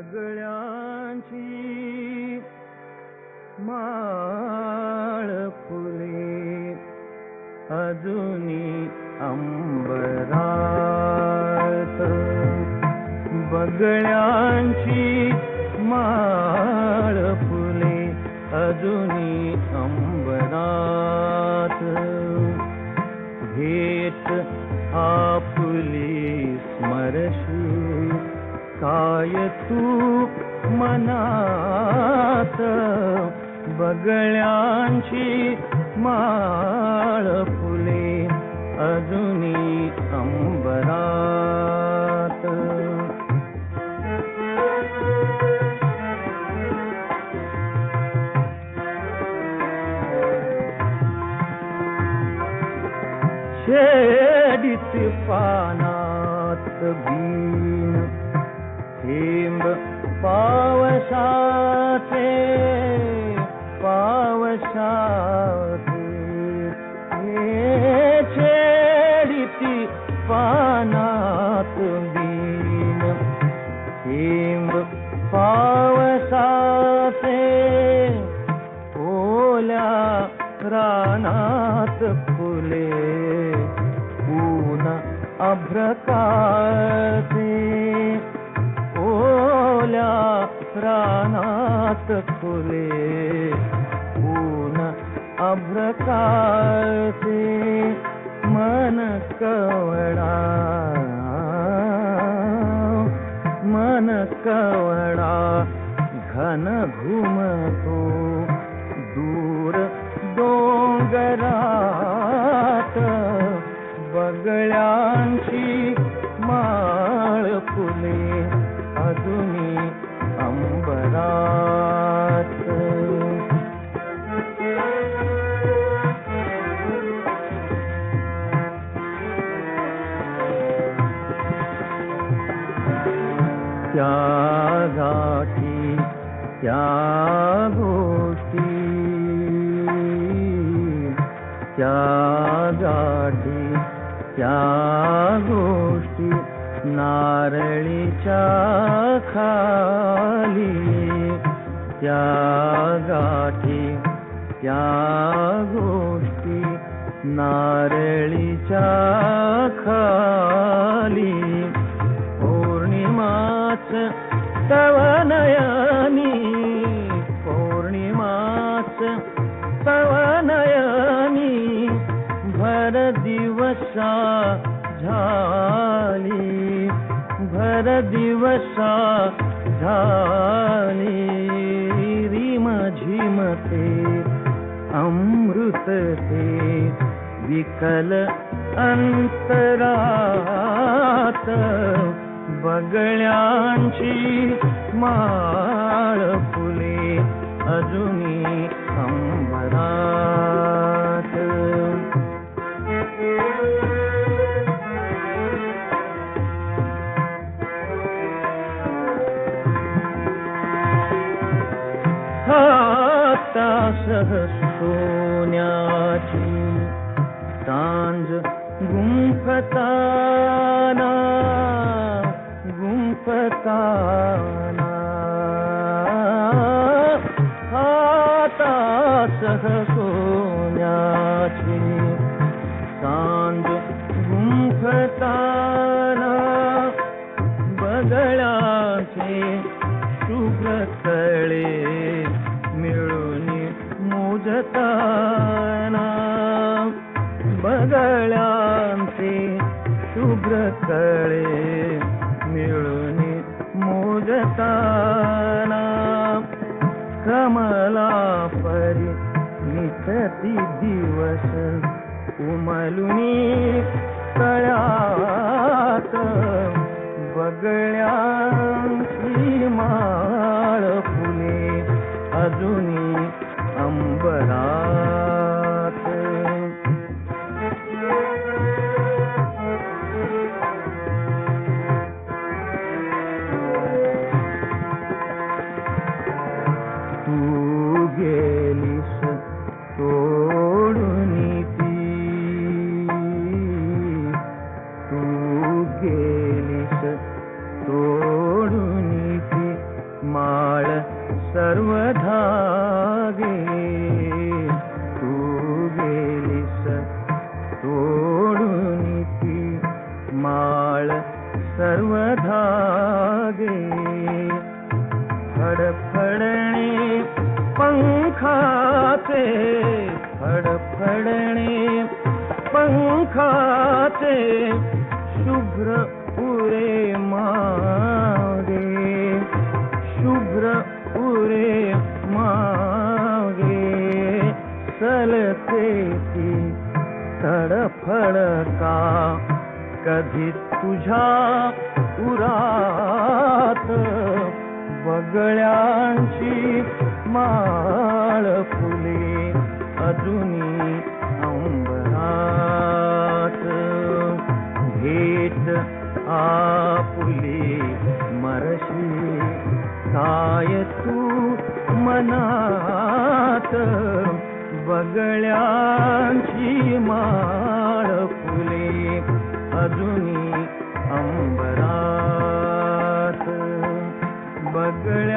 बगळ्यांची माळ फुले अजूनी अंबरात, बगळ्यांची माळ फुले अजूनी अंबरात, भेट आपुली स्मरशी काय तू मनात, बगळ्यांची माळ फुले अजूनी अंबरात. शेडीत पानात बीन थेंब पावसाचे छेडीती पानात बीन थेंब पावसाचे, ओल्या रानात फुले ऊन अभ्रकाचे, ओल्या रानात फुले ऊन अभ्रकाचे, मन कवडा घन घुमतो दूर डोंगरात, बगळ्यांची माळ फुले अजूनी अंबरात. त्या गाठी त्या गोष्टी, त्या गाठी त्या गोष्टी नारळीच्या खाली, त्या गाठी त्या गोष्टी नारळीच्या खाली, पौर्णिमाच तव नयनी, पौर्णिमाच तव नयनी भर दिवसा झाली, भर दिवसा झाली, रिम झिमते अमृत ते विकल अंतरात, बगळ्यांची माळ फुले अजूनी अंबरात. हातासह सोन्याची सांज गुंफताना, गुंफताना, हातासह सोन्याची सांज गुंफताना, बगळ्यांचे शुभ्र तळे मिळून मोजताना, बगळ्यांचे शुभ्र तळे मिळून मोजताना, कमला परी निखती दिवस उमलुनी तळ्यात, बगळ्यांची माळ फुले अजूनी अंबरात. तू गेलीस सोडून ती, तू गेलीस सोडून फडफडणे पंखाचे शुभ्र उरे मागे, शुभ्र उरे मागे चलते ती तडफडका कधी तुझ्या उरात बगळ्यांची माळ फुले अजूनी अंबरात भेट आपुली मरशी काय तू मनात बगळ्यांची माळ फुले अजूनी अंबरात बगळ्या